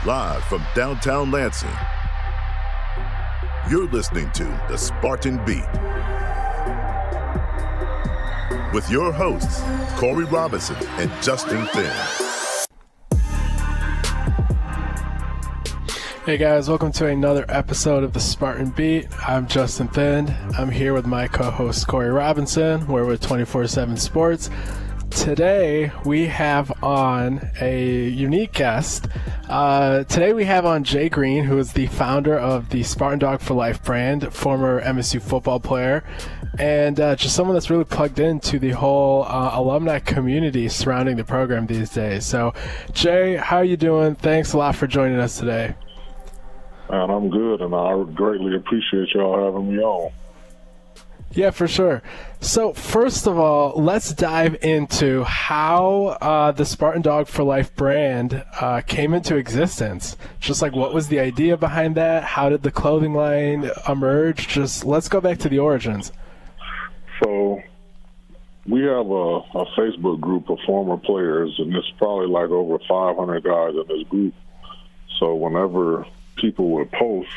Live from downtown Lansing, you're listening to the Spartan Beat with your hosts, Corey Robinson and Justin Finn. Hey guys, welcome to another episode of the Spartan Beat. I'm Justin Finn. I'm here with my co-host Corey Robinson. We're with 24/7 Sports. Today we have on a unique guest. Today we have on Jay Greene, who is the founder of the Spartan Dawg for Life brand, former MSU football player, and just someone that's really plugged into the whole alumni community surrounding the program these days. So, Jay, how are you doing? Thanks a lot for joining us today. And I'm good, and I greatly appreciate y'all having me on. Yeah, for sure. So first of all, let's dive into how the Spartan Dawg for Life brand came into existence. Just like, what was the idea behind that? How did the clothing line emerge? Just let's go back to the origins. So we have a Facebook group of former players, and it's probably like over 500 guys in this group. So whenever people would post,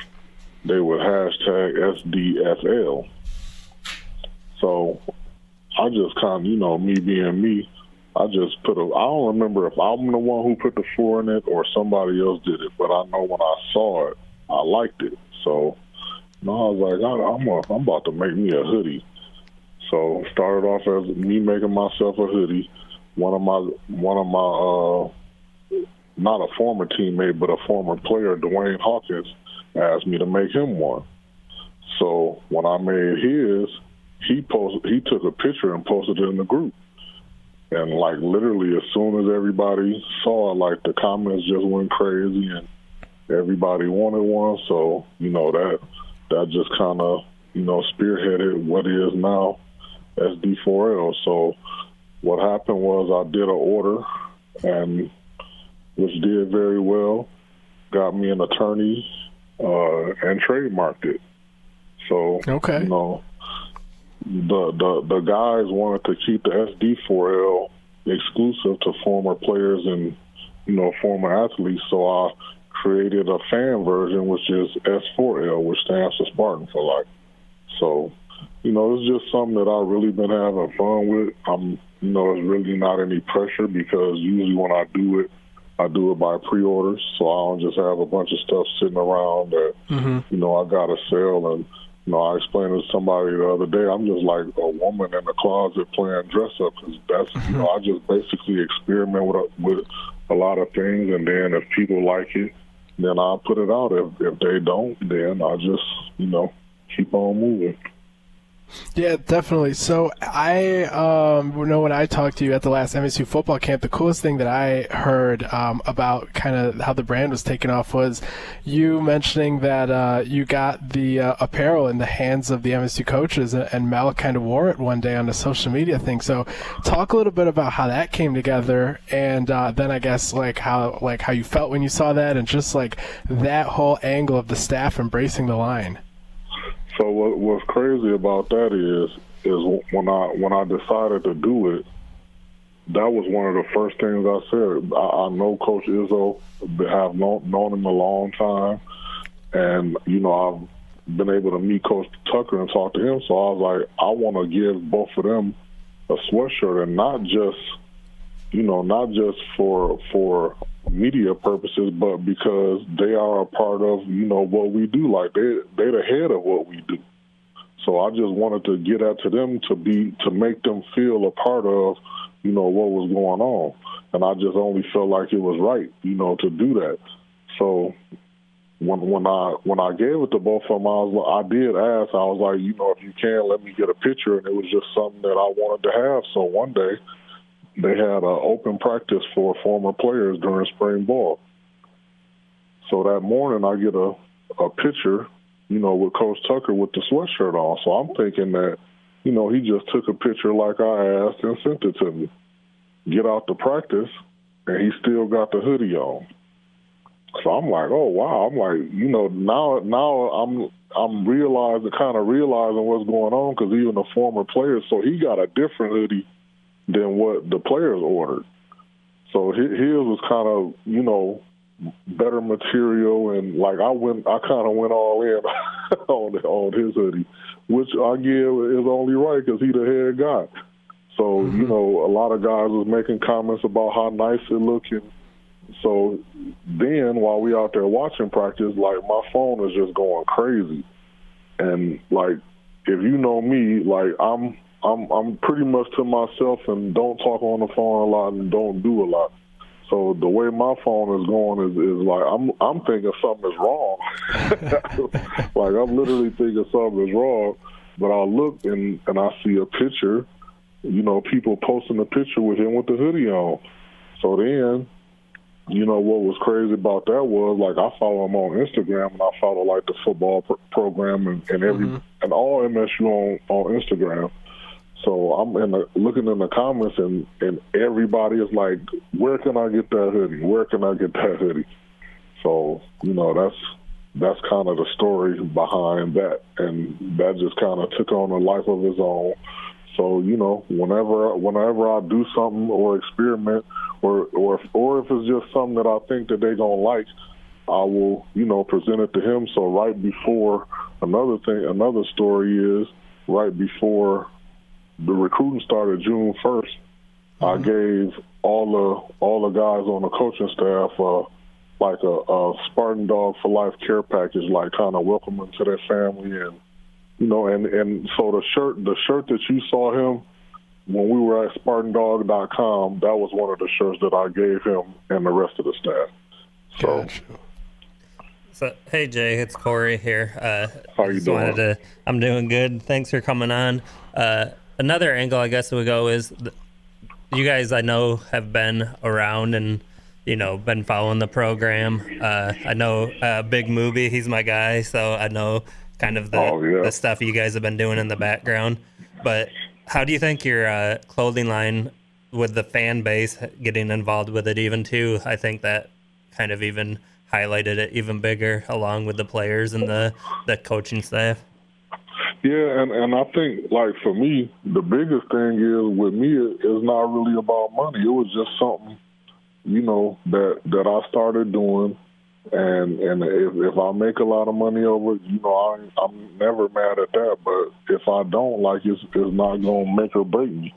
they would hashtag SD4L. So I just kind of, me being me, I just put I don't remember if I'm the one who put the 4 in it or somebody else did it, but I know when I saw it, I liked it. So I was like, I'm about to make me a hoodie. So started off as me making myself a hoodie. One of my not a former teammate, but a former player, Dwayne Hawkins, asked me to make him one. So when I made his, he took a picture and posted it in the group. And like literally as soon as everybody saw it, like the comments just went crazy and everybody wanted one. So, that just kind of, spearheaded what is now SD4L. So what happened was I did an order, and which did very well, got me an attorney, and trademarked it. So, okay. The guys wanted to keep the SD4L exclusive to former players and, former athletes. So I created a fan version, which is S4L, which stands for Spartan for Life. So, it's just something that I've really been having fun with. It's really not any pressure because usually when I do it by pre-orders, so I don't just have a bunch of stuff sitting around that, I got to sell. And, I explained to somebody the other day, I'm just like a woman in the closet playing dress-up because that's, I just basically experiment with a lot of things, and then if people like it, then I'll put it out. If they don't, then I just, keep on moving. Yeah, definitely. So I know when I talked to you at the last MSU football camp, the coolest thing that I heard about kind of how the brand was taken off was you mentioning that you got the apparel in the hands of the MSU coaches, and Mel kind of wore it one day on a social media thing. So talk a little bit about how that came together, and then I guess how you felt when you saw that, and just like that whole angle of the staff embracing the line. So what's crazy about that is when I decided to do it, that was one of the first things I said. I know Coach Izzo, have known him a long time, and I've been able to meet Coach Tucker and talk to him. So I was like, I want to give both of them a sweatshirt, and not just for media purposes, but because they are a part of, what we do. Like they're the head of what we do. So I just wanted to get at to them to make them feel a part of, what was going on. And I just only felt like it was right, to do that. So when I gave it to both of them, I did ask, I was like, if you can, let me get a picture. And it was just something that I wanted to have. So one day, they had an open practice for former players during spring ball. So that morning I get a picture, with Coach Tucker with the sweatshirt on. So I'm thinking that, he just took a picture like I asked and sent it to me. Get out to practice, and he still got the hoodie on. So I'm like, oh, wow. I'm like, now I'm realizing what's going on, because even the former players, so he got a different hoodie than what the players ordered. So his was kind of, better material, and like I kind of went all in on his hoodie, which I give is only right because he the head guy. So you know, a lot of guys was making comments about how nice it looked, and so then while we out there watching practice, like my phone is just going crazy, and like if you know me, like I'm pretty much to myself and don't talk on the phone a lot and don't do a lot. So the way my phone is going is like I'm thinking something is wrong. Like I'm literally thinking something is wrong, but I look and I see a picture, you know, people posting a picture with him with the hoodie on. So then, you know, what was crazy about that was like I follow him on Instagram and I follow like the football program and and all MSU on Instagram. So I'm looking in the comments, and everybody is like, "Where can I get that hoodie? Where can I get that hoodie?" So you know, that's kind of the story behind that, and that just kind of took on a life of its own. So you know, whenever I do something or experiment, or if it's just something that I think that they gonna like, I will, you know, present it to him. So right before another story is right before the recruiting started June 1st, I gave all the guys on the coaching staff like a Spartan Dawg for Life care package, like kind of welcome them to their family, and you know, and so the shirt that you saw him when we were at SpartanDawg.com, that was one of the shirts that I gave him and the rest of the staff. So. Gotcha. So, hey Jay, it's Corey here. How you doing? I'm doing good. Thanks for coming on. Another angle, I guess, we go is you guys, I know, have been around and, you know, been following the program. I know Big Movie, he's my guy, so I know kind of the stuff you guys have been doing in the background. But how do you think your clothing line with the fan base getting involved with it even too? I think that kind of even highlighted it even bigger along with the players and the coaching staff. Yeah, and I think, like, for me, the biggest thing is, with me, it's not really about money. It was just something, you know, that I started doing, and if I make a lot of money over it, you know, I'm never mad at that. But if I don't, like, it's not going to make or break me,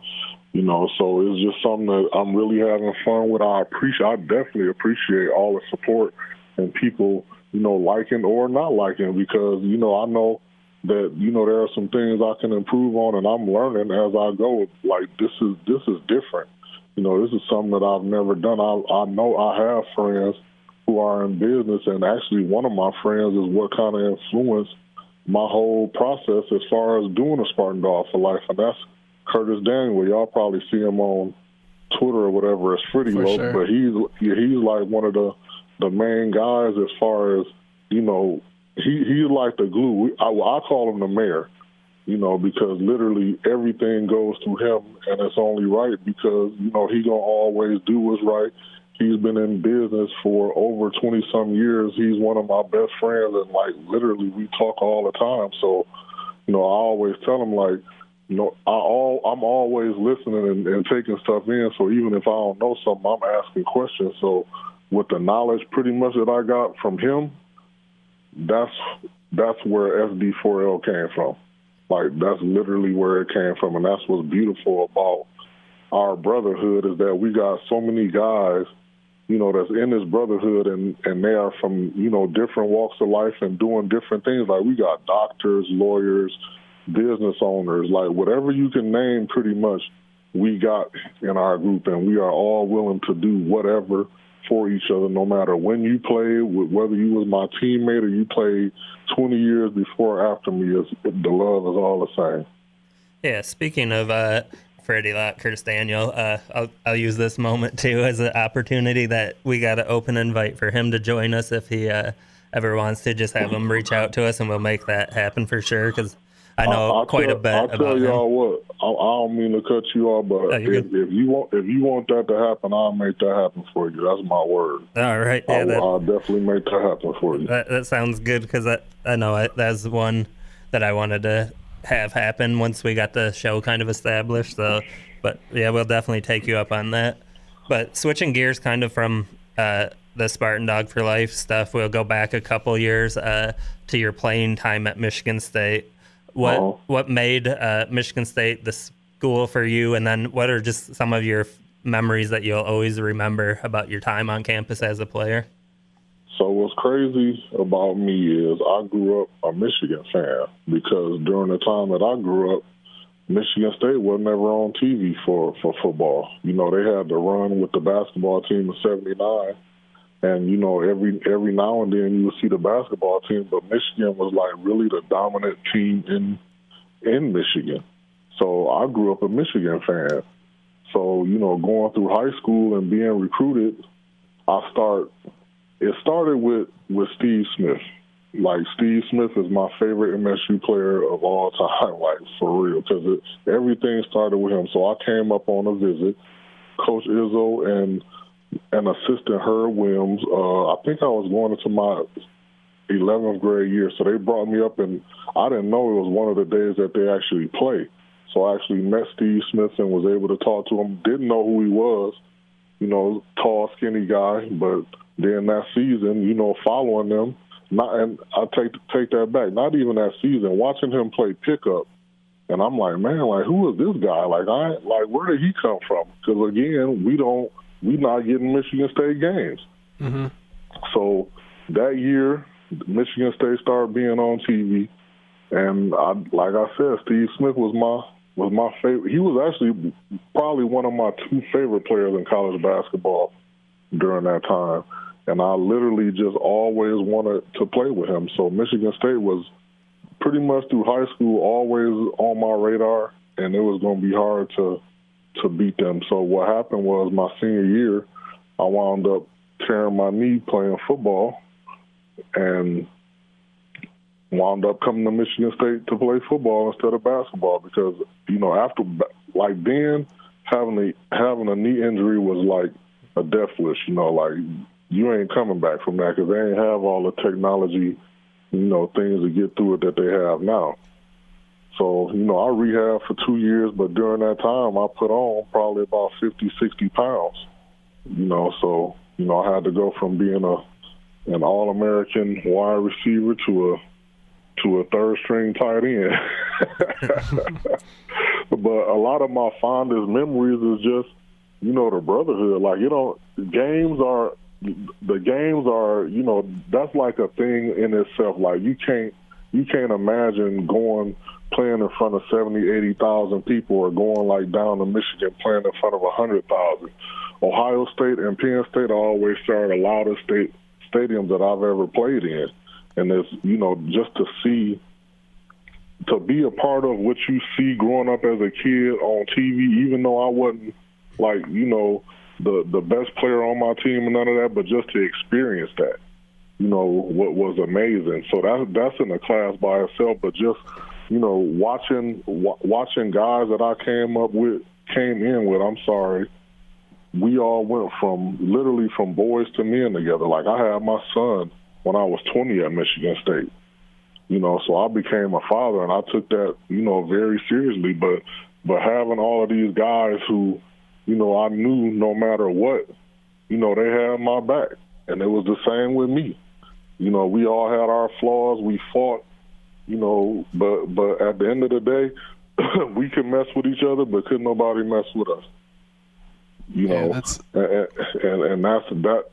you know. So it's just something that I'm really having fun with. I definitely appreciate all the support and people, you know, liking or not liking, because, you know, I know that, you know, there are some things I can improve on, and I'm learning as I go. Like, this is different. You know, this is something that I've never done. I know I have friends who are in business, and actually one of my friends is what kind of influenced my whole process as far as doing a Spartan Dawg for Life, and that's Curtis Daniel. Y'all probably see him on Twitter or whatever as Fritty Low, sure. But he's like one of the main guys as far as, you know, he's like the glue. I call him the mayor, you know, because literally everything goes through him, and it's only right because, you know, he gonna always do what's right. He's been in business for over 20-some years. He's one of my best friends, and, like, literally we talk all the time. So, you know, I always tell him, like, you know, I'm always listening and taking stuff in. So even if I don't know something, I'm asking questions. So with the knowledge pretty much that I got from him, that's where SD4L came from. Like, that's literally where it came from, and that's what's beautiful about our brotherhood, is that we got so many guys, you know, that's in this brotherhood, and they are from, you know, different walks of life and doing different things. Like, we got doctors, lawyers, business owners, like whatever you can name pretty much we got in our group, and we are all willing to do whatever for each other, no matter when you played, whether you was my teammate or you played 20 years before or after me, the love is all the same. Yeah, speaking of Freddie Lott, Curtis Daniel, I'll use this moment too as an opportunity that we got an open invite for him to join us if he ever wants to. Just have him reach out to us, and we'll make that happen for sure, because I know a bit about him. I'll tell y'all what, I don't mean to cut you off, but if you want that to happen, I'll make that happen for you. That's my word. All right. Yeah, I'll definitely make that happen for you. That sounds good, because I know that's one that I wanted to have happen once we got the show kind of established. So, but yeah, we'll definitely take you up on that. But switching gears kind of from the Spartan Dawg for Life stuff, we'll go back a couple years to your playing time at Michigan State. What made Michigan State the school for you, and then what are just some of your memories that you'll always remember about your time on campus as a player? So what's crazy about me is I grew up a Michigan fan because during the time that I grew up, Michigan State was never on TV for football. You know, they had to run with the basketball team in '79, and you know, every now and then you would see the basketball team, but Michigan was like really the dominant team in Michigan. So I grew up a Michigan fan. So, you know, going through high school and being recruited, it started with Steve Smith. Like, Steve Smith is my favorite MSU player of all time, like, for real, because everything started with him. So I came up on a visit. Coach Izzo and assistant Herb Williams, I think I was going into my 11th grade year, so they brought me up, and I didn't know it was one of the days that they actually played. So I actually met Steve Smith and was able to talk to him. Didn't know who he was, you know, tall, skinny guy, but then that season, you know, following them, and I take that back. Not even that season, watching him play pickup, and I'm like, man, like, who is this guy? Like, where did he come from? Because again, we not getting Michigan State games. Mm-hmm. So that year, Michigan State started being on TV, and like I said, Steve Smith was my favorite. He was actually probably one of my two favorite players in college basketball during that time. And I literally just always wanted to play with him. So Michigan State was pretty much through high school always on my radar, and it was going to be hard to beat them. So what happened was my senior year, I wound up tearing my knee playing football and wound up coming to Michigan State to play football instead of basketball because, you know, after, like, then having a knee injury was like a death wish, you know, like, you ain't coming back from that because they ain't have all the technology, you know, things to get through it that they have now. So, you know, I rehabbed for 2 years, but during that time I put on probably about 50, 60 pounds, you know, so, you know, I had to go from being an All-American wide receiver to a third-string tight end. But a lot of my fondest memories is just, you know, the brotherhood. Like, you know, the games are, you know, that's like a thing in itself. Like, you can't imagine playing in front of 70, 80,000 people or going like down to Michigan playing in front of 100,000. Ohio State and Penn State are always the loudest stadiums that I've ever played in. And it's, you know, just to be a part of what you see growing up as a kid on TV, even though I wasn't, like, you know, the best player on my team and none of that, but just to experience that, you know, what was amazing. So that's in a class by itself. But just, you know, watching guys that I came in with, I'm sorry, we all went literally from boys to men together. Like, I had my son when I was 20 at Michigan State, you know, so I became a father, and I took that, you know, very seriously. But having all of these guys who, you know, I knew no matter what, you know, they had my back, and it was the same with me. You know, we all had our flaws. We fought, you know, but at the end of the day, we could mess with each other, but couldn't nobody mess with us. You know, and that's that.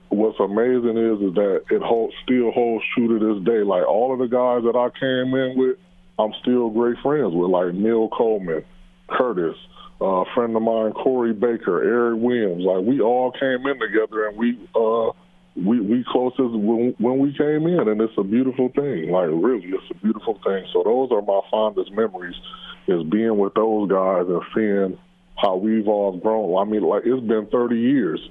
What's amazing is that it still holds true to this day. Like, all of the guys that I came in with, I'm still great friends with, like Neil Coleman, Curtis, a friend of mine, Corey Baker, Eric Williams. Like, we all came in together, and we close as when we came in, and it's a beautiful thing. Like, really, it's a beautiful thing. So those are my fondest memories, is being with those guys and seeing how we've all grown. I mean, like, it's been 30 years.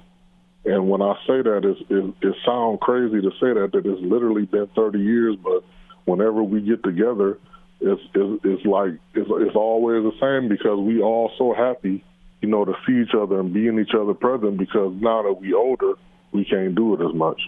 And when I say that, it sounds crazy to say that it's literally been 30 years, but whenever we get together, it's like, it's always the same because we all so happy, you know, to see each other and be in each other present, because now that we older, we can't do it as much.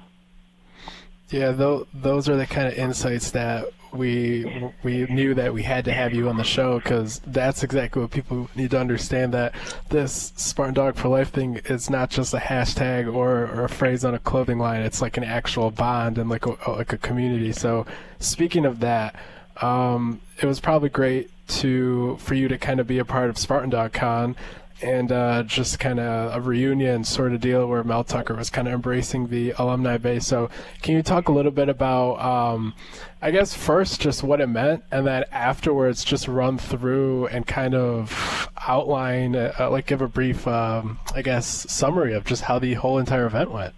Yeah, those are the kind of insights that we knew that we had to have you on the show, because that's exactly what people need to understand, that this Spartan Dawg for Life thing is not just a hashtag or a phrase on a clothing line. It's like an actual bond and like a community. So speaking of that, it was probably great for you to kind of be a part of Spartan Dawg Con, and just kind of a reunion sort of deal where Mel Tucker was kind of embracing the alumni base. So can you talk a little bit about, I guess first just what it meant, and then afterwards just run through and kind of outline, like give a brief, I guess, summary of just how the whole entire event went?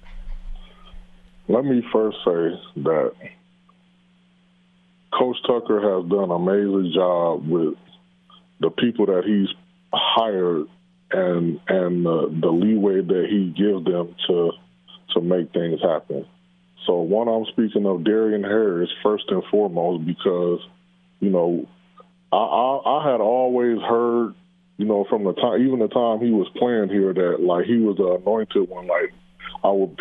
Let me first say that Coach Tucker has done an amazing job with the people that he's hired and the leeway that he gives them to make things happen. So one, I'm speaking of Darian Harris first and foremost, because, you know, I had always heard, you know, from the time, even the time he was playing here, that like he was the anointed one. Like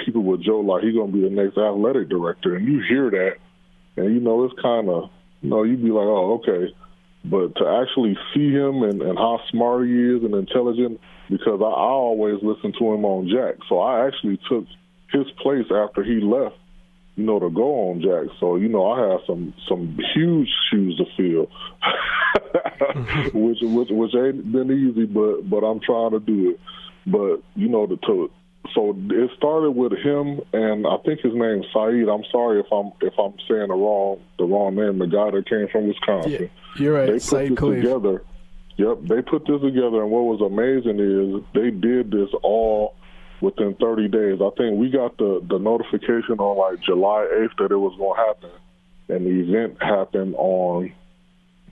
people would joke like he's gonna be the next athletic director, and you hear that, and you know it's kind of, you know, you'd be like, oh, okay. But to actually see him and how smart he is and intelligent, because I always listened to him on Jack. So I actually took his place after he left, you know, to go on Jack. So, you know, I have some huge shoes to fill, which ain't been easy, but I'm trying to do it. But, you know, so it started with him, and I think his name's Saeed. I'm sorry if I'm saying the wrong name. The guy that came from Wisconsin. Yeah, you're right. They put this together. Yep, they put this together, and what was amazing is they did this all within 30 days. I think we got the notification on like July 8th that it was going to happen, and the event happened on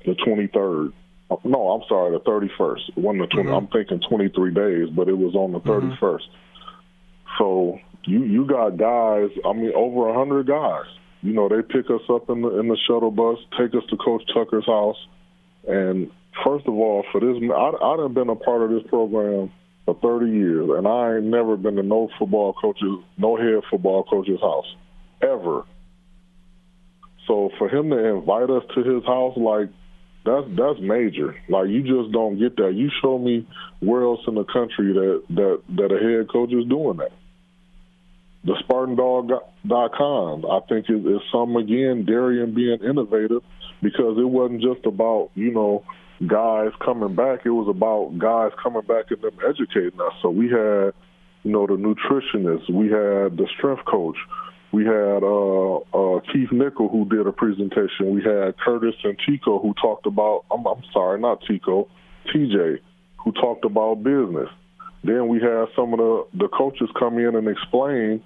the 23rd. No, I'm sorry, the 31st. It wasn't the 20. I'm thinking 23 days, but it was on the 31st. So you got guys, I mean, over 100 guys. You know, they pick us up in the shuttle bus, take us to Coach Tucker's house. And first of all, for this, I done been a part of this program for 30 years, and I ain't never been to no head football coach's house, ever. So for him to invite us to his house, like, that's major. Like, you just don't get that. You show me where else in the country that a head coach is doing that. The Spartan Dawg Con, I think, is some, again, Darian being innovative, because it wasn't just about, you know, guys coming back. It was about guys coming back and them educating us. So we had, you know, the nutritionist. We had the strength coach. We had Keith Nickel, who did a presentation. We had Curtis and Tico, who talked about, I'm sorry, not Tico, TJ, who talked about business. Then we had some of the coaches come in and explain,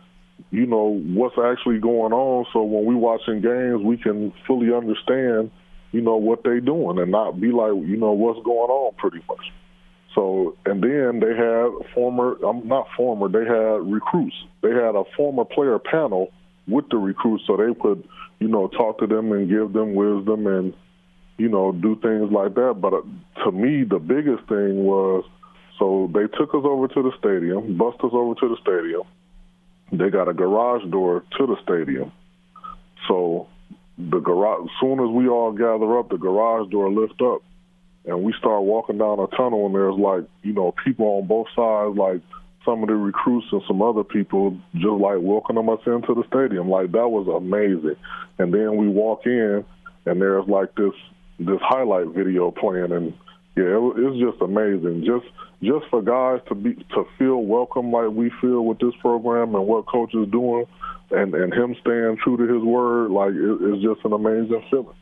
you know, what's actually going on, so when we watching games, we can fully understand, you know, what they doing and not be like, you know, what's going on pretty much. So, and then they had they had recruits. They had a former player panel with the recruits, so they could, you know, talk to them and give them wisdom and, you know, do things like that. But to me, the biggest thing was, so they took us over to the stadium, bussed us over to the stadium. They got a garage door to the stadium. So the garage, as soon as we all gather up, the garage door lift up, and we start walking down a tunnel, and there's, like, you know, people on both sides, like some of the recruits and some other people just, like, welcoming us into the stadium. Like, that was amazing. And then we walk in, and there's, like, this highlight video playing, and, yeah, it's just amazing. Just for guys to feel welcome like we feel with this program and what Coach is doing, and him staying true to his word, like, it's just an amazing feeling.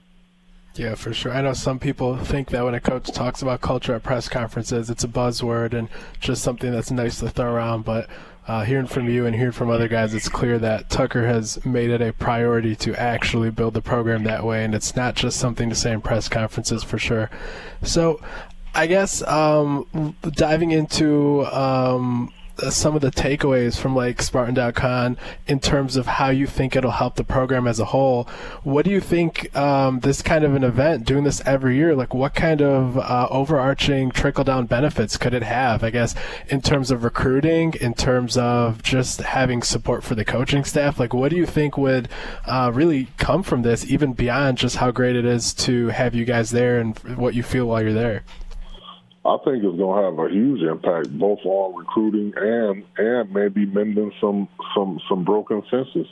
Yeah, for sure. I know some people think that when a coach talks about culture at press conferences, it's a buzzword and just something that's nice to throw around. But hearing from you and hearing from other guys, it's clear that Tucker has made it a priority to actually build the program that way, and it's not just something to say in press conferences, for sure. So I guess diving into some of the takeaways from like Spartan Dawg Con in terms of how you think it'll help the program as a whole. What do you think this kind of an event, doing this every year, like what kind of overarching trickle-down benefits could it have, I guess, in terms of recruiting, in terms of just having support for the coaching staff? Like what do you think would really come from this, even beyond just how great it is to have you guys there and what you feel while you're there? I think it's going to have a huge impact, both on recruiting and maybe mending some broken fences.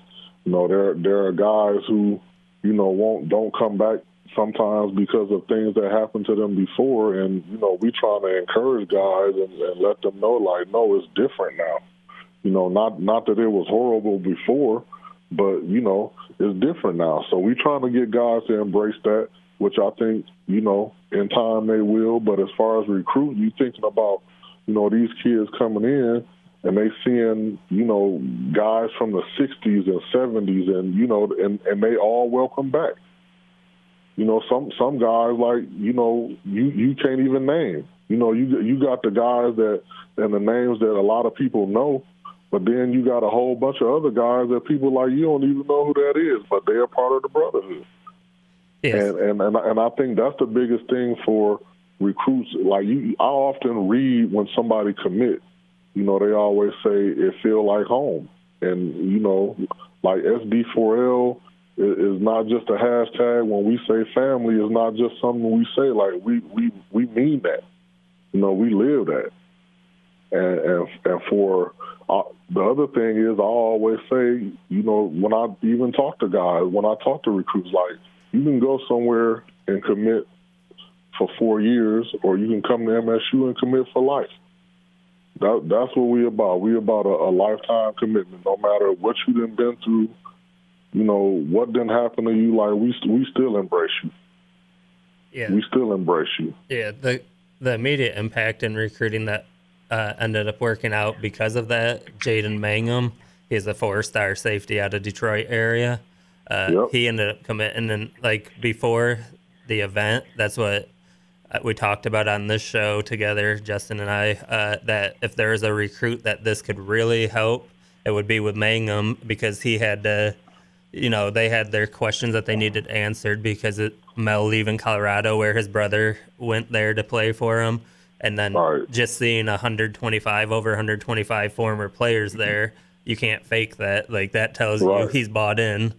You know, there are guys who, you know, don't come back sometimes because of things that happened to them before, and you know, we trying to encourage guys and let them know, like, no, it's different now. You know, not that it was horrible before, but you know, it's different now. So we trying to get guys to embrace that, which I think, you know, in time they will. But as far as recruiting, you thinking about, you know, these kids coming in and they seeing, you know, guys from the 60s and 70s and, you know, and they all welcome back. You know, some guys, like, you know, you can't even name. You know, you got the guys that and the names that a lot of people know, but then you got a whole bunch of other guys that people like you don't even know who that is, but they're part of the brotherhood. Yes. And I think that's the biggest thing for recruits. Like I often read when somebody commit, you know, they always say it feel like home. And, you know, like SD4L is not just a hashtag. When we say family, it's not just something we say. Like we mean that. You know, we live that. And for the other thing is, I always say, you know, when I even talk to guys, when I talk to recruits, like, you can go somewhere and commit for 4 years, or you can come to MSU and commit for life. That's what we about. We about a lifetime commitment. No matter what you done been through, you know, what didn't happen to you, like we still embrace you. Yeah. We still embrace you. Yeah, the immediate impact in recruiting that ended up working out because of that. Jaden Mangum, he's a 4-star safety out of Detroit area. Yep. He ended up committing, and like before the event, that's what we talked about on this show together, Justin and I, that if there was a recruit that this could really help, it would be with Mangum, because he had to, you know, they had their questions that they needed answered because Mel leaving Colorado, where his brother went there to play for him, and then just seeing over 125 former players there, you can't fake that. Like, that tells you he's bought in.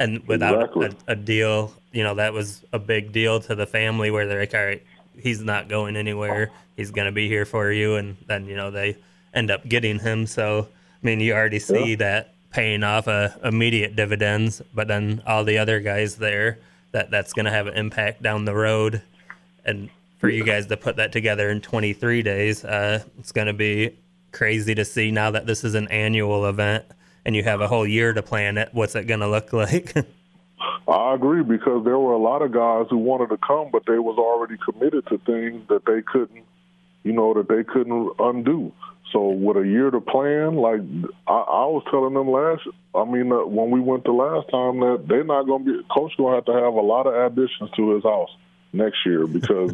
And without a deal, you know, that was a big deal to the family, where they're like, all right, he's not going anywhere. He's going to be here for you. And then, you know, they end up getting him. So, I mean, you already see that paying off immediate dividends. But then all the other guys there, that's going to have an impact down the road. And for you guys to put that together in 23 days, it's going to be crazy to see now that this is an annual event. And you have a whole year to plan it. What's it going to look like? I agree, because there were a lot of guys who wanted to come, but they was already committed to things that they couldn't, you know, that they couldn't undo. So with a year to plan, like I was telling them when we went the last time, that they're not going to be, coach going to have a lot of additions to his house next year, because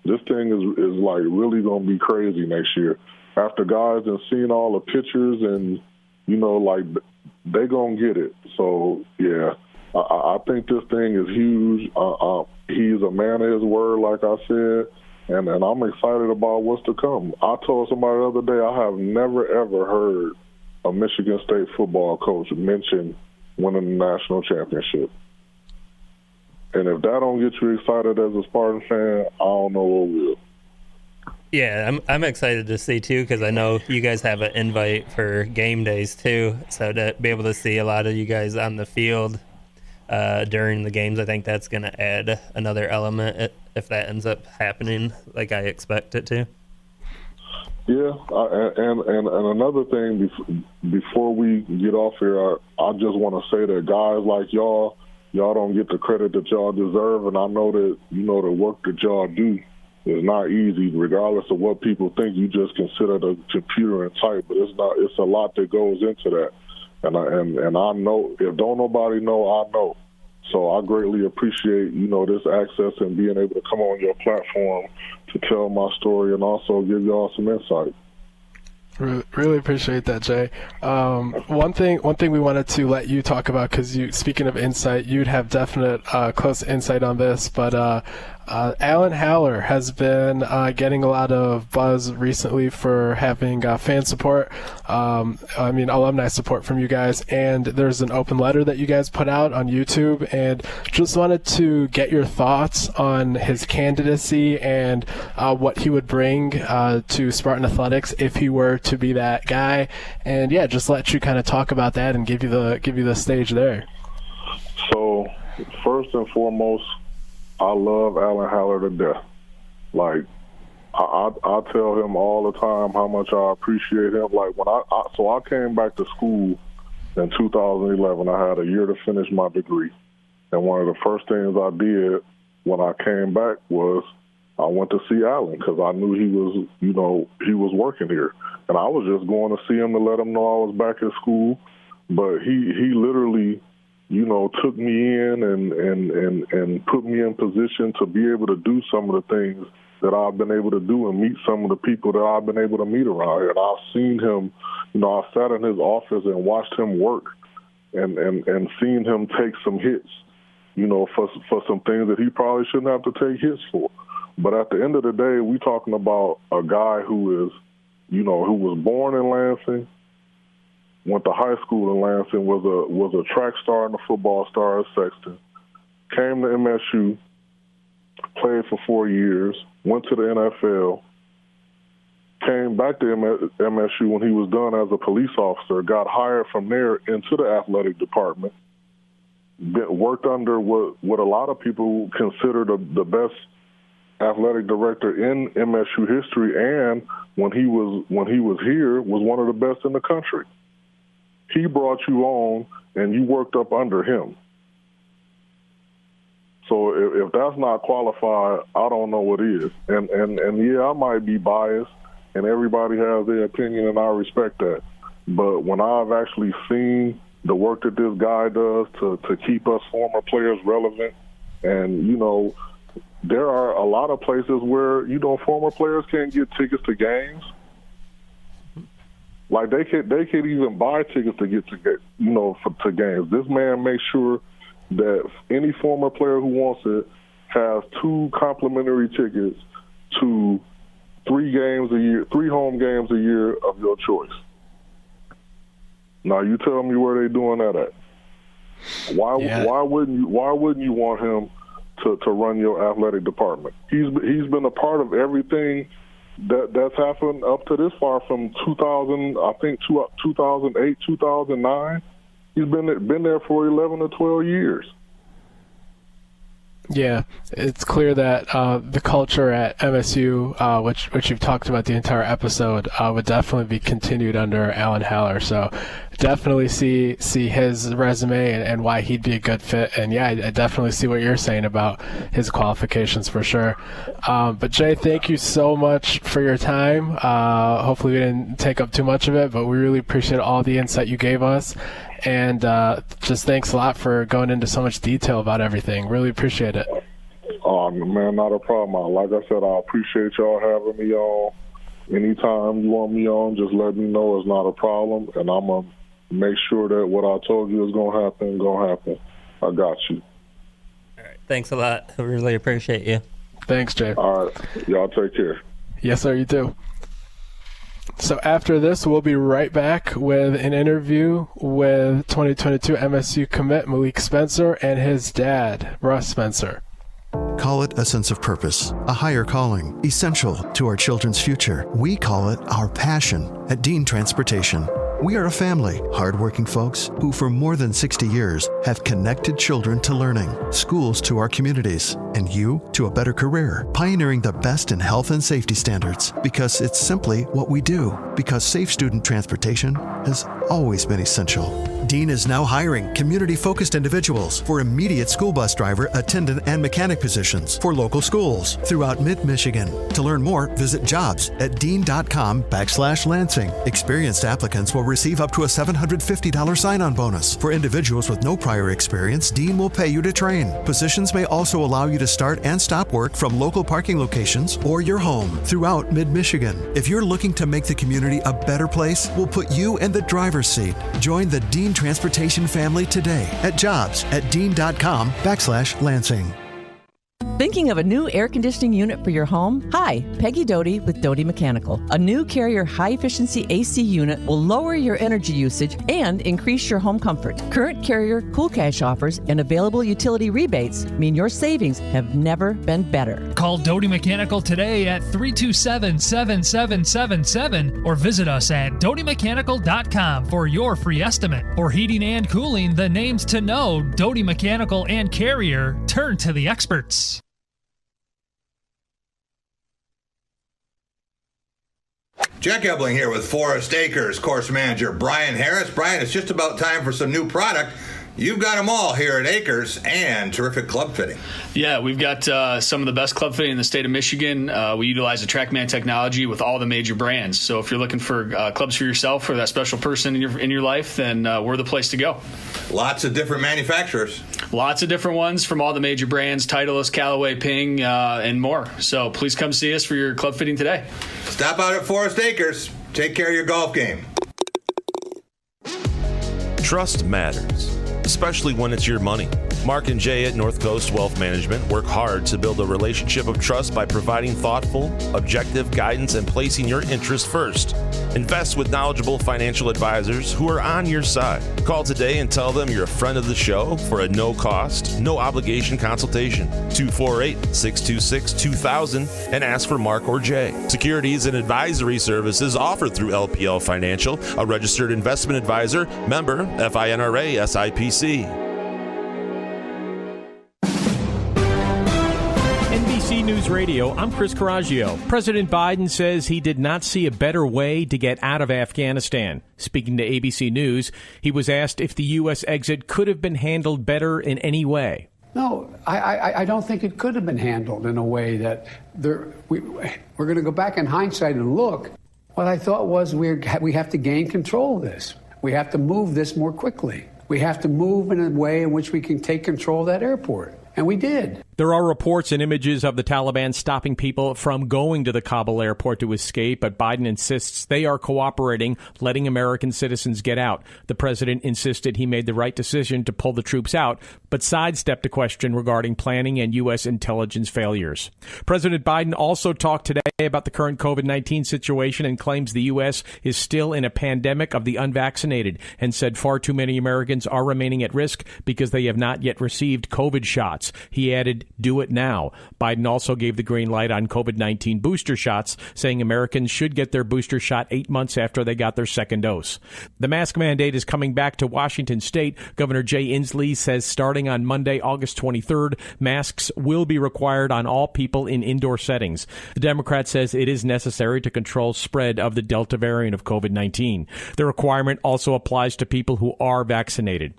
this thing is like really going to be crazy next year. After guys have seen all the pictures and, you know, like, they gonna get it. So, yeah, I think this thing is huge. He's a man of his word, like I said, and I'm excited about what's to come. I told somebody the other day, I have never, ever heard a Michigan State football coach mention winning the national championship. And if that don't get you excited as a Spartan fan, I don't know what will. Yeah, I'm excited to see, too, because I know you guys have an invite for game days, too. So to be able to see a lot of you guys on the field during the games, I think that's going to add another element if that ends up happening like I expect it to. Yeah, and another thing, before we get off here, I just want to say that guys like y'all don't get the credit that y'all deserve, and I know that, you know, the work that y'all do is not easy, regardless of what people think. You just can sit at a computer and type, but it's not. It's a lot that goes into that, and I know, if don't nobody know, I know. So I greatly appreciate, you know, this access and being able to come on your platform to tell my story and also give y'all some insight. Really appreciate that, Jay. One thing we wanted to let you talk about, because speaking of insight, you'd have definite close insight on this, but Alan Haller has been getting a lot of buzz recently for having fan support, alumni support from you guys, and there's an open letter that you guys put out on YouTube, and just wanted to get your thoughts on his candidacy and what he would bring to Spartan Athletics if he were to be that guy, and yeah, just let you kind of talk about that and give you the stage there. So first and foremost, I love Alan Haller to death. Like, I tell him all the time how much I appreciate him. Like, when I came back to school in 2011. I had a year to finish my degree. And one of the first things I did when I came back was I went to see Alan because I knew he was working here. And I was just going to see him to let him know I was back at school. But he literally, took me in and put me in position to be able to do some of the things that I've been able to do and meet some of the people that I've been able to meet around here. And I've seen him, I sat in his office and watched him work and seen him take some hits, for some things that he probably shouldn't have to take hits for. But at the end of the day, we're talking about a guy who is, who was born in Lansing, went to high school in Lansing, was a track star and a football star at Sexton, came to MSU, played for 4 years, went to the NFL, came back to MSU when he was done as a police officer, got hired from there into the athletic department, worked under what a lot of people consider the best athletic director in MSU history, and when he was here, was one of the best in the country. He brought you on, and you worked up under him. So if that's not qualified, I don't know what is. And yeah, I might be biased, and everybody has their opinion, and I respect that. But when I've actually seen the work that this guy does to keep us former players relevant, and, there are a lot of places where, former players can't get tickets to games. Like they could even buy tickets to get to games. This man makes sure that any former player who wants it has 2 complimentary tickets to 3 home games a year of your choice. Now you tell me where they're doing that at. Why wouldn't you want him to run your athletic department? He's been a part of everything that's happened up to this far from 2008, 2009. He's been there for 11 or 12 years. Yeah, it's clear that the culture at MSU, which you've talked about the entire episode, would definitely be continued under Alan Haller. So definitely see his resume and why he'd be a good fit. And yeah, I definitely see what you're saying about his qualifications for sure. But Jay, thank you so much for your time. Hopefully we didn't take up too much of it, but we really appreciate all the insight you gave us. And just thanks a lot for going into so much detail about everything. Really appreciate it. Oh, man, not a problem. Like I said, I appreciate y'all having me on. Anytime you want me on, just let me know. It's not a problem. And I'm going to make sure that what I told you is going to happen. I got you. All right. Thanks a lot. I really appreciate you. Thanks, Jay. All right. Y'all take care. Yes, sir. You too. So after this, we'll be right back with an interview with 2022 MSU commit Malik Spencer and his dad, Russ Spencer. Call it a sense of purpose, a higher calling, essential to our children's future. We call it our passion at Dean Transportation. We are a family, hardworking folks who for more than 60 years have connected children to learning, schools to our communities, and you to a better career, pioneering the best in health and safety standards because it's simply what we do, because safe student transportation has always been essential. Dean is now hiring community-focused individuals for immediate school bus driver, attendant, and mechanic positions for local schools throughout mid-Michigan. To learn more, visit jobs@dean.com/Lansing. Experienced applicants will receive up to a $750 sign-on bonus. For individuals with no prior experience, Dean will pay you to train. Positions may also allow you to start and stop work from local parking locations or your home throughout mid-Michigan. If you're looking to make the community a better place, we'll put you in the driver's seat. Join the Dean Transportation family today at jobs@dean.com/Lansing. Thinking of a new air conditioning unit for your home? Hi, Peggy Doty with Doty Mechanical. A new Carrier high-efficiency AC unit will lower your energy usage and increase your home comfort. Current Carrier Cool Cash offers and available utility rebates mean your savings have never been better. Call Doty Mechanical today at 327-7777 or visit us at dotymechanical.com for your free estimate. For heating and cooling, the names to know, Doty Mechanical and Carrier. Turn to the experts. Jack Ebling here with Forest Acres course manager Brian Harris. Brian, it's just about time for some new product. You've got them all here at Acres and terrific club fitting. Yeah, we've got some of the best club fitting in the state of Michigan. We utilize the TrackMan technology with all the major brands. So if you're looking for clubs for yourself or that special person in your life, then we're the place to go. Lots of different manufacturers. Lots of different ones from all the major brands, Titleist, Callaway, Ping, and more. So please come see us for your club fitting today. Stop out at Forest Acres. Take care of your golf game. Trust matters, especially when it's your money. Mark and Jay at North Coast Wealth Management work hard to build a relationship of trust by providing thoughtful, objective guidance and placing your interest first. Invest with knowledgeable financial advisors who are on your side. Call today and tell them you're a friend of the show for a no-cost, no-obligation consultation. 248-626-2000 and ask for Mark or Jay. Securities and advisory services offered through LPL Financial, a registered investment advisor, member FINRA SIPC. NBC News Radio, I'm Chris Coraggio. President Biden says he did not see a better way to get out of Afghanistan. Speaking to ABC News, he was asked if the U.S. exit could have been handled better in any way. No, I don't think it could have been handled in a way that we're going to go back in hindsight and look. What I thought was we have to gain control of this. We have to move this more quickly. We have to move in a way in which we can take control of that airport. And we did. There are reports and images of the Taliban stopping people from going to the Kabul airport to escape, but Biden insists they are cooperating, letting American citizens get out. The president insisted he made the right decision to pull the troops out, but sidestepped a question regarding planning and U.S. intelligence failures. President Biden also talked today about the current COVID-19 situation and claims the U.S. is still in a pandemic of the unvaccinated and said far too many Americans are remaining at risk because they have not yet received COVID shots. He added, "Do it now." Biden also gave the green light on COVID-19 booster shots, saying Americans should get their booster shot 8 months after they got their second dose. The mask mandate is coming back to Washington State. Governor Jay Inslee says starting on Monday, August 23rd, masks will be required on all people in indoor settings. The Democrat says it is necessary to control spread of the Delta variant of COVID-19. The requirement also applies to people who are vaccinated.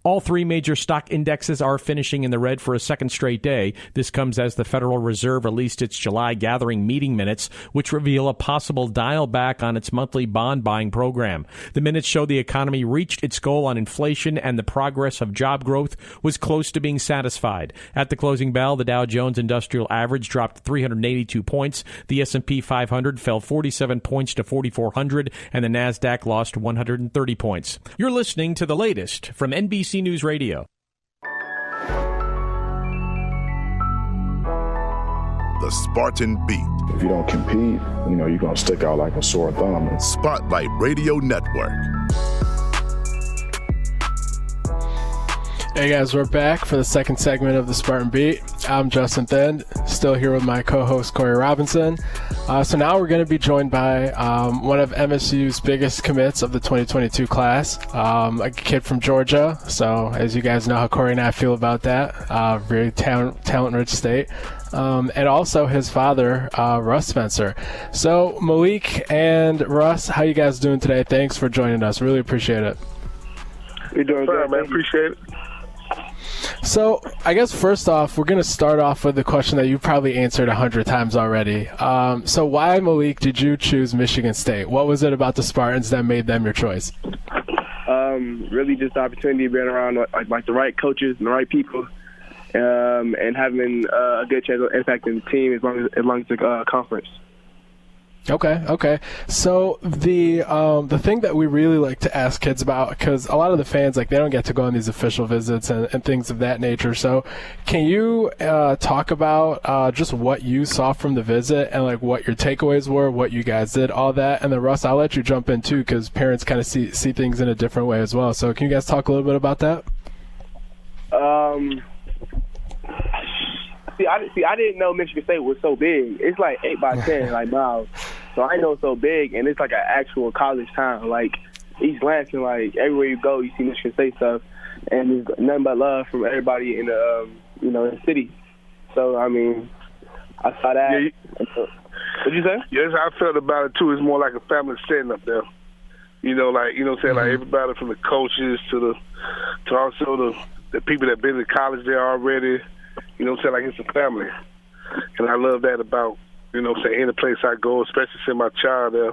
All three major stock indexes are finishing in the red for a second straight day. This comes as the Federal Reserve released its July gathering meeting minutes, which reveal a possible dial back on its monthly bond buying program. The minutes show the economy reached its goal on inflation and the progress of job growth was close to being satisfied. At the closing bell, the Dow Jones Industrial Average dropped 382 points. The S&P 500 fell 47 points to 4,400, and the Nasdaq lost 130 points. You're listening to the latest from NBC News Radio. The Spartan Beat. If you don't compete, you're going to stick out like a sore thumb. Spotlight Radio Network. Hey guys, we're back for the second segment of the Spartan Beat. I'm Justin Thind, still here with my co-host Corey Robinson. So now we're going to be joined by one of MSU's biggest commits of the 2022 class, a kid from Georgia. So as you guys know how Corey and I feel about that, very talent-rich state. And also his father, Russ Spencer. So Malik and Russ, how you guys doing today? Thanks for joining us. Really appreciate it. You're doing good, man. Appreciate it. So I guess first off, we're going to start off with the question that you probably answered 100 times already. So why, Malik, did you choose Michigan State? What was it about the Spartans that made them your choice? Really just the opportunity of being around like the right coaches and the right people, and having a good chance of impacting the team as long as the conference. Okay. So the thing that we really like to ask kids about, because a lot of the fans, like, they don't get to go on these official visits and things of that nature. So can you talk about just what you saw from the visit and, like, what your takeaways were, what you guys did, all that? And then, Russ, I'll let you jump in, too, because parents kind of see things in a different way as well. So can you guys talk a little bit about that? I didn't know Michigan State was so big. It's like 8 by 10 like miles. So I know it's so big, and it's like an actual college town. Like East Lansing, like everywhere you go, you see Michigan State stuff, and there's nothing but love from everybody in the in the city. So I mean, I saw that. Yeah, what'd you say? Yes, I felt about it too. It's more like a family setting up there. Like everybody from the coaches to also the people that been to college there already. Like it's a family. And I love that about, any place I go, especially send my child there,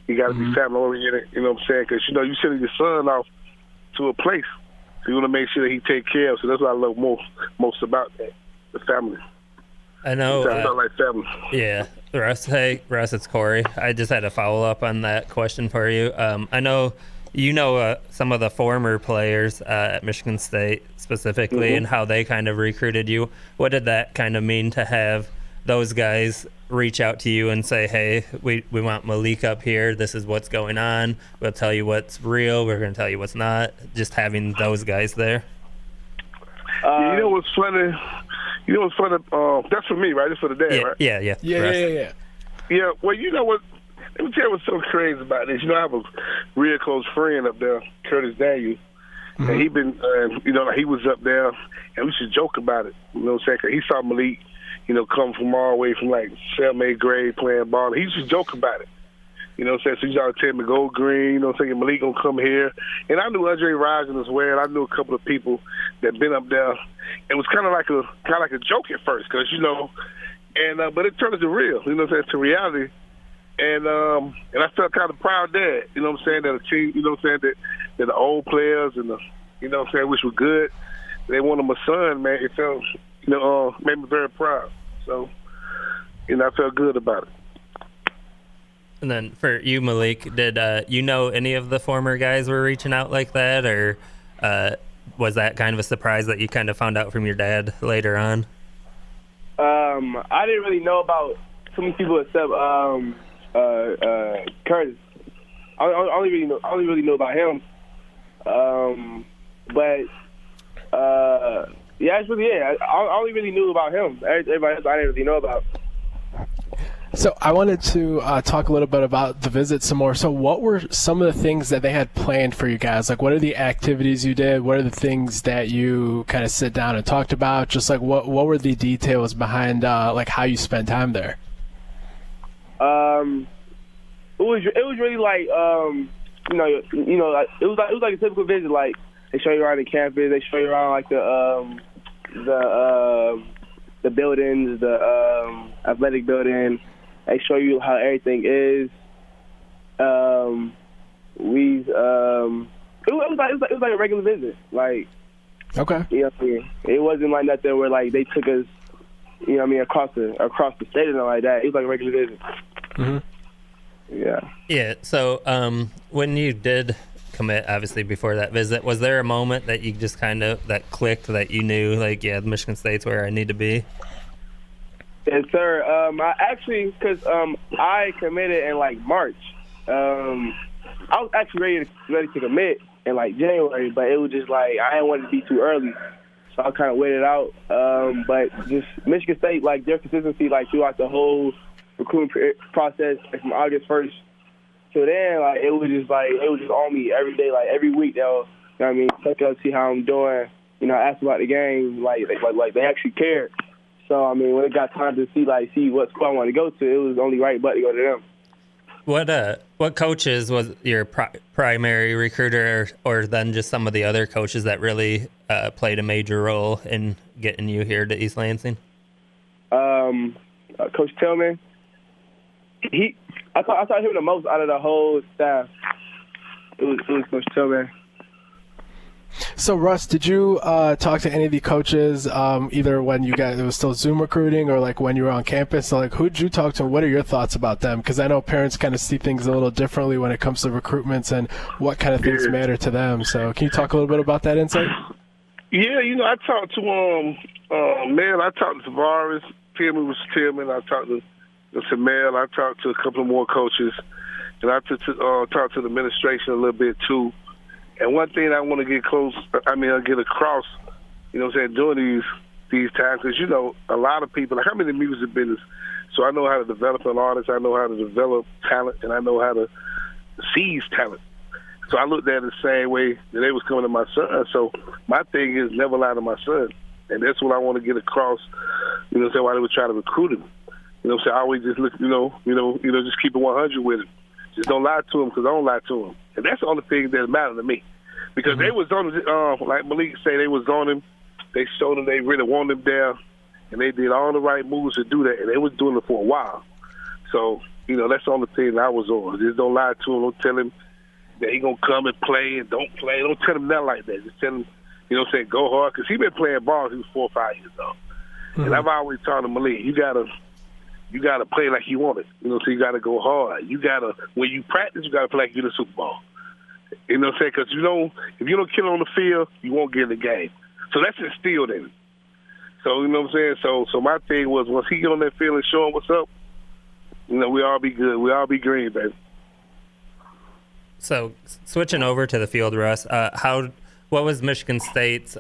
you got to be family oriented, because, you sending your son off to a place. So you want to make sure that he take care of. So that's what I love most about that, the family. I know. I felt like family. Yeah. Russ, it's Corey. I just had a follow-up on that question for you. I know some of the former players at Michigan State specifically, and how they kind of recruited you. What did that kind of mean to have those guys reach out to you and say, hey, we want Malik up here. This is what's going on. We'll tell you what's real. We're going to tell you what's not. Just having those guys there. What's funny? That's for me, right? It's for the dad, right? Yeah. Yeah, well, you know what? Let me tell you what's so crazy about this. I have a real close friend up there, Curtis Daniel, and he been, he was up there, and we used to joke about it. Cause he saw Malik, come from all the way from like 7th, 8th grade playing ball. He used to joke about it. So he used to tell me, go green, saying Malik gonna come here. And I knew Andre Rison as well. I knew a couple of people that been up there. It was kind of like a joke at first, cause but it turned into real. To reality. And I felt kind of proud that, that a team, that the old players and which were good, they wanted my son, man. It felt, made me very proud. So, I felt good about it. And then for you, Malik, did any of the former guys were reaching out like that, or was that kind of a surprise that you kind of found out from your dad later on? I didn't really know about too many people except Curtis. I only really know about him. It's really it. I only really knew about him. Everybody else I didn't really know about. So I wanted to talk a little bit about the visit some more. So what were some of the things that they had planned for you guys? Like, what are the activities you did? What are the things that you kind of sit down and talked about? Just like what were the details behind like how you spent time there? It was really like it was like a typical visit. Like they show you around the campus, they show you around like the buildings, the athletic building. They show you how everything is. It was like a regular visit. Like, okay, it wasn't like nothing where like they took us, across the state or nothing like that. It was like a regular visit. Mm-hmm. Yeah. So when you did commit, obviously before that visit, was there a moment that you just kind of that clicked that you knew, like, yeah, Michigan State's where I need to be? Yes, sir. I actually, because I committed in like March. I was actually ready to commit in like January, but it was just like I didn't want it to be too early, so I kind of waited out. But just Michigan State, like their consistency, like throughout the whole recruiting process, like from August 1st till then, like it was just on me every day, like every week. They'll, check up, see how I'm doing. Ask about the game, like they actually cared. So when it got time to see what school I wanted to go to, it was only right but to go to them. What coaches was your primary recruiter, or then just some of the other coaches that really played a major role in getting you here to East Lansing? Coach Tillman. I thought him the most out of the whole staff. It was Coach Tillman. So, Russ, did you talk to any of the coaches either when you guys it was still Zoom recruiting or like when you were on campus? So, like, who did you talk to? What are your thoughts about them? Because I know parents kind of see things a little differently when it comes to recruitments and what kind of things matter to them. So, can you talk a little bit about that insight? Yeah, I talked to Mel. I talked to Tavares. Tillman was Tillman. I talked to Mel. I talked to a couple of more coaches, and I talked to the administration a little bit too. And one thing I want to get get across, during these times, because, a lot of people, like I'm in the music business, so I know how to develop an artist, I know how to develop talent, and I know how to seize talent. So I looked at it the same way that they was coming to my son. So my thing is never lie to my son. And that's what I want to get across, while they were trying to recruit him. I always just look, just keep it 100 with him. Just don't lie to him because I don't lie to him. And that's the only thing that matters to me. Because they was on, like Malik said, they was on him. They showed him they really wanted him there. And they did all the right moves to do that. And they was doing it for a while. So, that's the only thing I was on. Just don't lie to him. Don't tell him that he going to come and play and don't play. Don't tell him nothing like that. Just tell him, go hard. Because he been playing ball since he was 4 or 5 years old. Mm-hmm. And I've always told him, Malik, you got to play like you want it. So you got to go hard. When you practice, you got to play like you're in the Super Bowl. Because if you don't kill on the field, you won't get in the game. So that's instilled in him. So, So my thing was, once he get on that field and show him what's up, we all be good. We all be green, baby. So switching over to the field, Russ, what was Michigan State's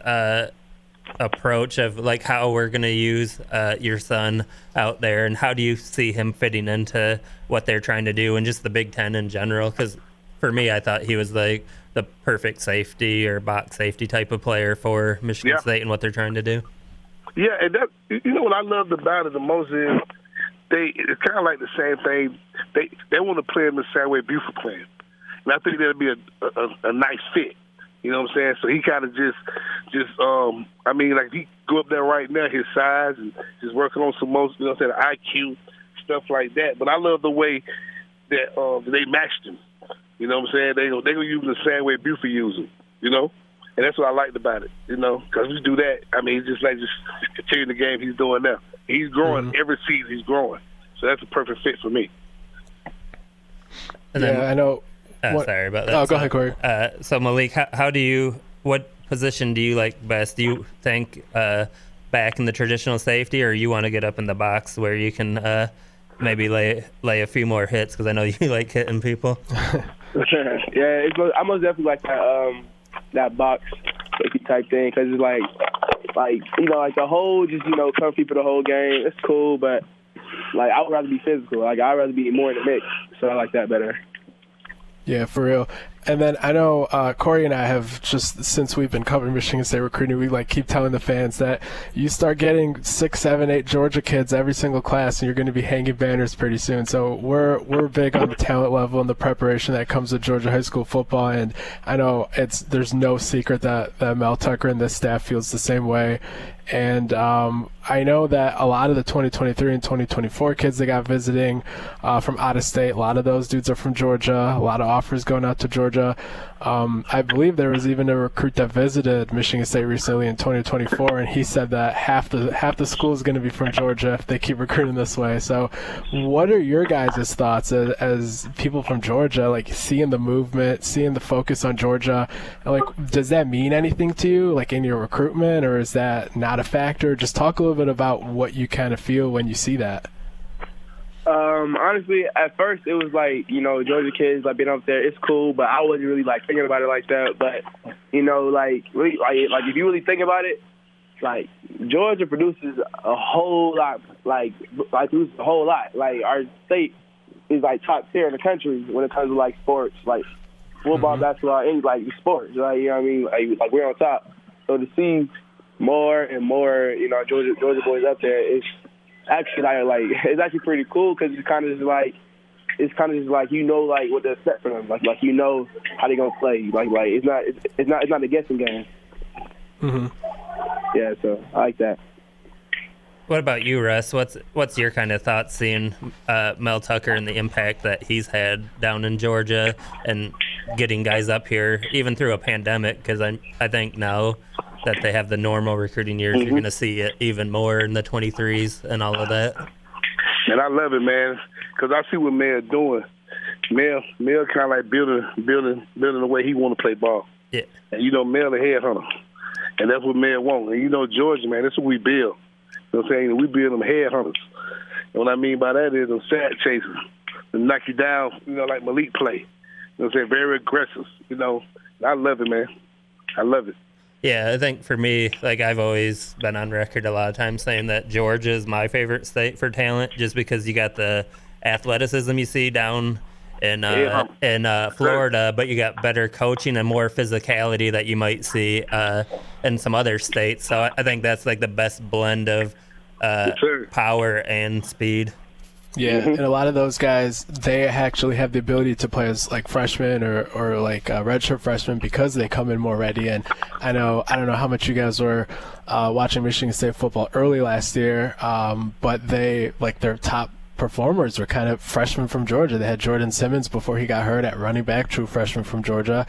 approach of like how we're going to use your son out there, and how do you see him fitting into what they're trying to do and just the Big Ten in general? Because for me, I thought he was like the perfect safety or box safety type of player for Michigan State and what they're trying to do. Yeah, and that, what I loved about it the most is it's kind of like the same thing. They want to play him the same way Buford playing, and I think that'd be a nice fit. You know what I'm saying? So he kind of just like he go up there right now, his size, and just working on some most, IQ, stuff like that. But I love the way that they matched him. You know what I'm saying? They gonna use him the same way Buford used him, And that's what I liked about it, because we do that. He's just continue the game he's doing now. He's growing every season. He's growing. So that's a perfect fit for me. And then, I know. Sorry about that. Oh, go ahead, Corey. So Malik, what position do you like best? Do you think back in the traditional safety, or you want to get up in the box where you can maybe lay a few more hits? Because I know you like hitting people. Yeah, I most definitely like that box safety type thing, because it's like the whole cover people the whole game. It's cool, but I would rather be physical. I'd rather be more in the mix. So I like that better. Yeah, for real. And then I know Corey and I have just, since we've been covering Michigan State recruiting, we keep telling the fans that you start getting 6, 7, 8 Georgia kids every single class, and you're going to be hanging banners pretty soon. So we're big on the talent level and the preparation that comes with Georgia high school football. And I know there's no secret that Mel Tucker and this staff feels the same way. And I know that a lot of the 2023 and 2024 kids that got visiting from out of state, a lot of those dudes are from Georgia. A lot of offers going out to Georgia. I believe there was even a recruit that visited Michigan State recently in 2024, and he said that half the school is going to be from Georgia if they keep recruiting this way. So what are your guys' thoughts as people from Georgia, seeing the movement, seeing the focus on Georgia? Does that mean anything to you, in your recruitment, or is that not a factor? Just talk a little bit about what you kind of feel when you see that. Honestly, at first it was Georgia kids being up there. It's cool, but I wasn't really thinking about it like that. But really, if you really think about it, Georgia produces a whole lot. Produces a whole lot. Our state is top tier in the country when it comes to sports, football, basketball, any sports. You know what I mean? We're on top. So to see more and more, Georgia boys up there, it's actually it's actually pretty cool, because it's kind of just it's kind of just like like what to expect from them, like you know how they gonna play, like it's not a guessing game. Mm-hmm. Yeah, so I like that. What about you, Russ? What's your kind of thoughts seeing Mel Tucker and the impact that he's had down in Georgia and getting guys up here, even through a pandemic? Because I think now that they have the normal recruiting years, you're going to see it even more in the 23s and all of that. And I love it, man, because I see what Mel doing. Mel kind of like building the way he want to play ball. Yeah. And Mel a headhunter, and that's what Mel wants. And Georgia, man, that's what we build. You know what I'm saying? We build them headhunters. And what I mean by that is them sack chasers. They knock you down, like Malik play. You know what I'm saying? Very aggressive. I love it, man. I love it. Yeah, I think for me, like I've always been on record a lot of times saying that Georgia is my favorite state for talent, just because you got the athleticism you see down in Florida, but you got better coaching and more physicality that you might see in some other states. So I think that's like the best blend of power and speed. Yeah, and a lot of those guys, they actually have the ability to play as like freshmen or like redshirt freshmen because they come in more ready. And I don't know how much you guys were watching Michigan State football early last year, but they like their top performers were kind of freshmen from Georgia. They had Jordan Simmons before he got hurt at running back, true freshman from Georgia,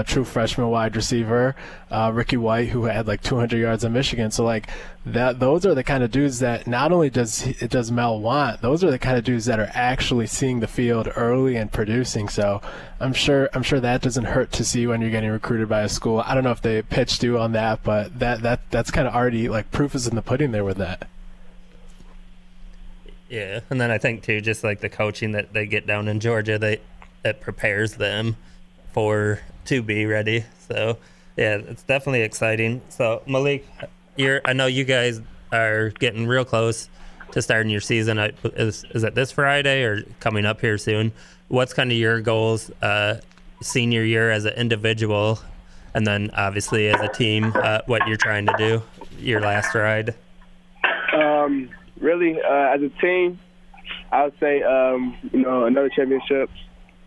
true freshman wide receiver, Ricky White, who had like 200 yards in Michigan. So like those are the kind of dudes that not only does Mel want, those are the kind of dudes that are actually seeing the field early and producing. So I'm sure that doesn't hurt to see when you're getting recruited by a school. I don't know if they pitched you on that, but that's kind of already like proof is in the pudding there with that. Yeah, and then I think too, just like the coaching that they get down in Georgia, it prepares them to be ready. So yeah, it's definitely exciting. So Malik, I know you guys are getting real close to starting your season. Is it this Friday or coming up here soon? What's kind of your goals senior year as an individual, and then obviously as a team, what you're trying to do your last ride? Really, as a team, I would say, another championship,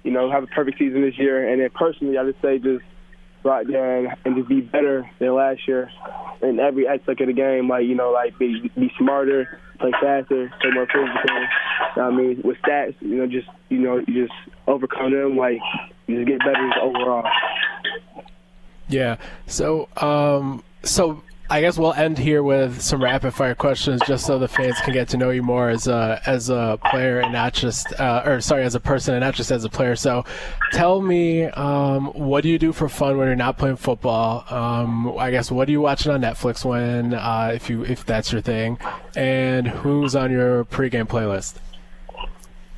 have a perfect season this year. And then personally, I would say just go out there and just be better than last year in every aspect of the game. Be smarter, play faster, play more physical. With stats, you just overcome them. You just get better overall. Yeah. So, I guess we'll end here with some rapid fire questions, just so the fans can get to know you more as a player and not just, as a person and not just as a player. So, tell me, what do you do for fun when you're not playing football? I guess what are you watching on Netflix when, if that's your thing, and who's on your pregame playlist?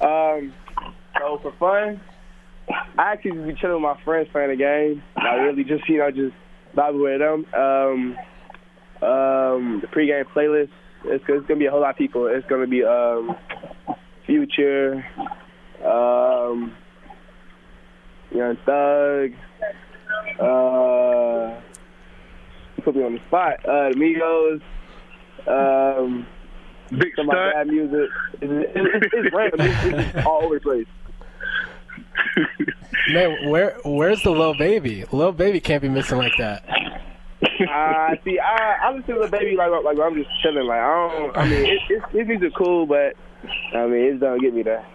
So for fun, I actually just be chilling with my friends playing the game. I really just vibe with them. The pregame playlist, it's going to be a whole lot of people. It's going to be Future, Young Thug, put me on the spot, Amigos, Big some of my bad music. It's random. It's all over the place. Man, where's the Lil Baby? Lil Baby can't be missing like that. I listen to the Baby like I'm just chilling. His music cool, but it don't get me there.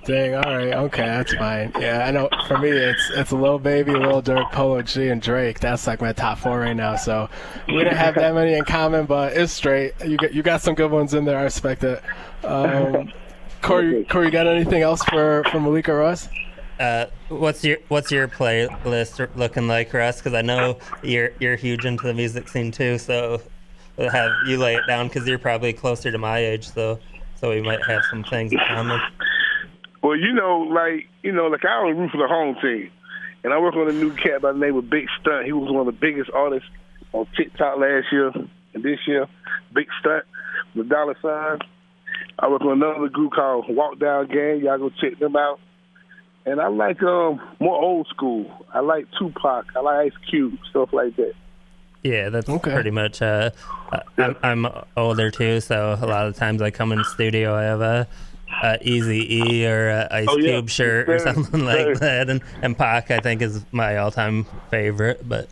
Dang, all right, okay, that's fine. Yeah, I know. For me, it's Lil Baby, Lil Durk, Polo G, and Drake. That's like my top 4 right now. So we didn't have that many in common, but it's straight. You got some good ones in there. I respect it. Corey, got anything else for Malik or Russ? What's your playlist looking like, Russ? Because I know you're huge into the music scene too. So we'll have you lay it down because you're probably closer to my age. So we might have some things in common. Well, I only root for the home team, and I work on a new cat by the name of Big Stunt. He was one of the biggest artists on TikTok last year and this year. Big Stunt, the $sign. I work on another group called Walk Down Gang. Y'all go check them out. And I like more old school. I like Tupac. I like Ice Cube, stuff like that. Yeah, that's pretty much. I'm older too, so a lot of times I come in the studio. I have Eazy-E or a Ice Cube shirt or something like that. And Pac, I think, is my all-time favorite. But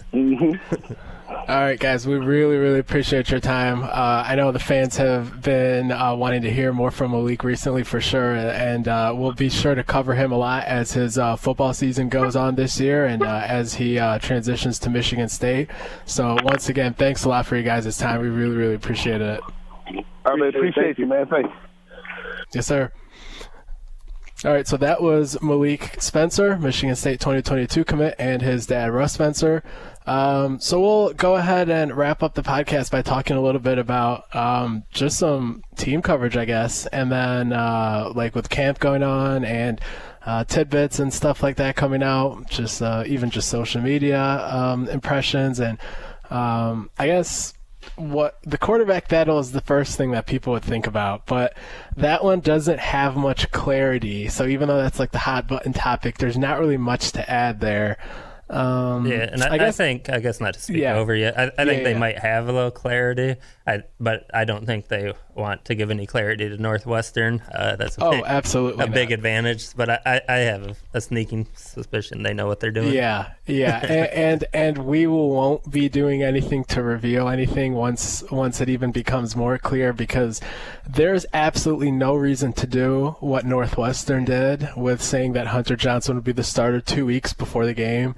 All right, guys, we really, really appreciate your time. I know the fans have been wanting to hear more from Malik recently for sure, and we'll be sure to cover him a lot as his football season goes on this year and as he transitions to Michigan State. So once again, thanks a lot for you guys' time. We really, really appreciate it. I appreciate you, man. Thanks. Yes, sir. All right, so that was Malik Spencer, Michigan State 2022 commit, and his dad, Russ Spencer. So we'll go ahead and wrap up the podcast by talking a little bit about just some team coverage, I guess, and then like with camp going on and tidbits and stuff like that coming out, just even just social media impressions, and I guess what the quarterback battle is the first thing that people would think about, but that one doesn't have much clarity. So even though that's like the hot button topic, there's not really much to add there. And I guess not to speak over you. I think they might have a little clarity, but I don't think they want to give any clarity to Northwestern. That's a big advantage. But I have a sneaking suspicion they know what they're doing. Yeah, and we won't be doing anything to reveal anything once it even becomes more clear, because there's absolutely no reason to do what Northwestern did with saying that Hunter Johnson would be the starter 2 weeks before the game.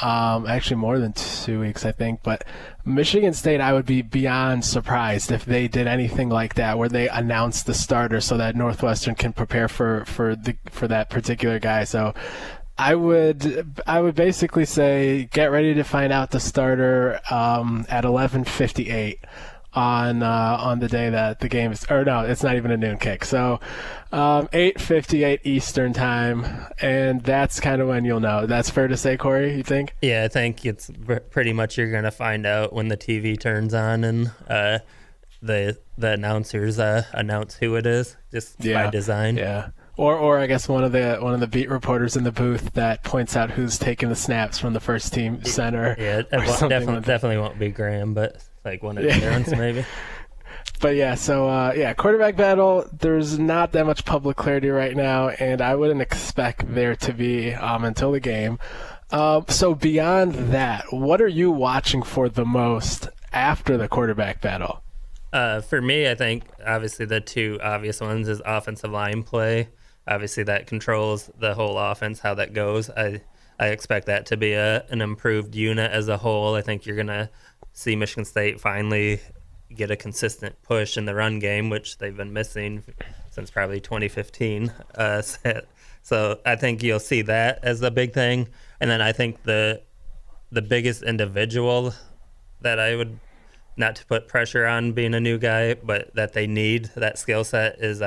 Actually more than 2 weeks, I think. But Michigan State, I would be beyond surprised if they did anything like that, where they announced the starter so that Northwestern can prepare for that particular guy. So I would basically say get ready to find out the starter at 11:58 on the day that the game is, or no, it's not even a noon kick. So 8:58 Eastern time, and that's kind of when you'll know. That's fair to say, Corey, you think? Yeah, I think it's pretty much you're going to find out when the TV turns on and the announcers announce who it is, just by design. Yeah. Or I guess one of the beat reporters in the booth that points out who's taking the snaps from the first team center. Yeah, it definitely won't be Graham, but like one of the parents maybe. But yeah, so quarterback battle, there's not that much public clarity right now, and I wouldn't expect there to be until the game. So beyond that, what are you watching for the most after the quarterback battle? For me, I think obviously the two obvious ones is offensive line play. Obviously that controls the whole offense, how that goes. I expect that to be an improved unit as a whole. I think you're going to see Michigan State finally get a consistent push in the run game, which they've been missing since probably 2015. So I think you'll see that as a big thing. And then I think the biggest individual that I would, not to put pressure on being a new guy, but that they need that skill set is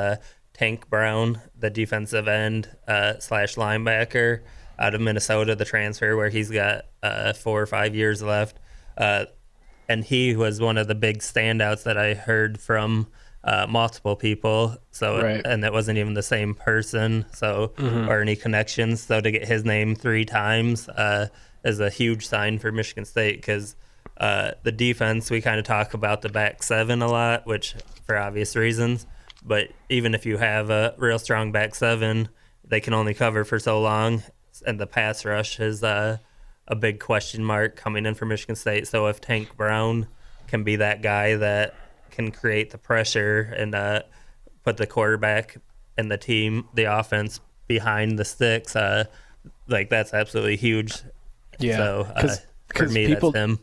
Tank Brown, the defensive end / linebacker out of Minnesota, the transfer, where he's got 4 or 5 years left. And he was one of the big standouts that I heard from multiple people. So, right. And that wasn't even the same person, or any connections. So to get his name 3 times is a huge sign for Michigan State, because the defense, we kind of talk about the back 7 a lot, which for obvious reasons. But even if you have a real strong back 7, they can only cover for so long. And the pass rush is a big question mark coming in for Michigan State. So if Tank Brown can be that guy that can create the pressure and put the quarterback and the team, the offense, behind the sticks, that's absolutely huge. Yeah. So for me, that's him.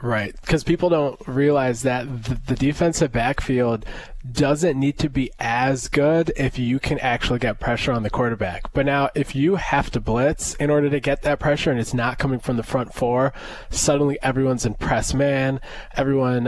Right, because people don't realize that the defensive backfield doesn't need to be as good if you can actually get pressure on the quarterback. But now, if you have to blitz in order to get that pressure and it's not coming from the front 4, suddenly everyone's in press man. Everyone,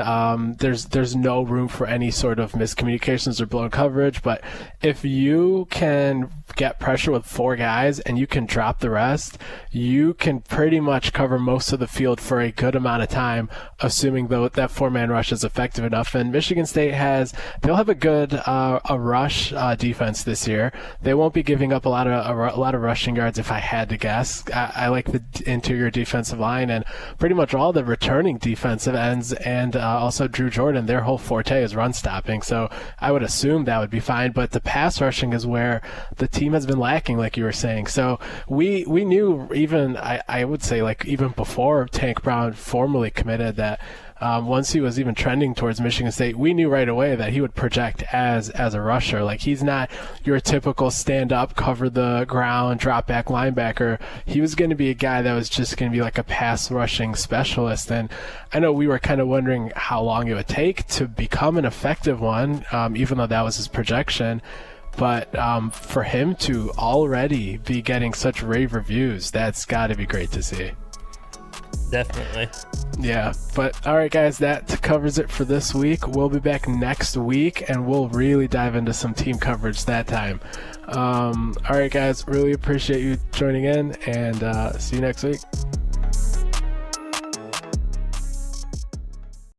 there's no room for any sort of miscommunications or blown coverage. But if you can get pressure with 4 guys and you can drop the rest, you can pretty much cover most of the field for a good amount of time, assuming though that 4-man rush is effective enough. And Michigan State has they'll have a good a rush defense this year. They won't be giving up a lot of rushing yards, if I had to guess. I like the interior defensive line and pretty much all the returning defensive ends, and also Drew Jordan. Their whole forte is run stopping, so I would assume that would be fine. But the pass rushing is where the team has been lacking, like you were saying. So we knew, even I would say, like, even before Tank Brown formally committed, that once he was even trending towards Michigan State, we knew right away that he would project as a rusher. Like, he's not your typical stand-up, cover the ground, drop-back linebacker. He was going to be a guy that was just going to be like a pass-rushing specialist. And I know we were kind of wondering how long it would take to become an effective one, even though that was his projection. But for him to already be getting such rave reviews, that's got to be great to see. Definitely. Yeah, but all right, guys, that covers it for this week. We'll be back next week, and we'll really dive into some team coverage that time. All right, guys, really appreciate you joining in, and see you next week.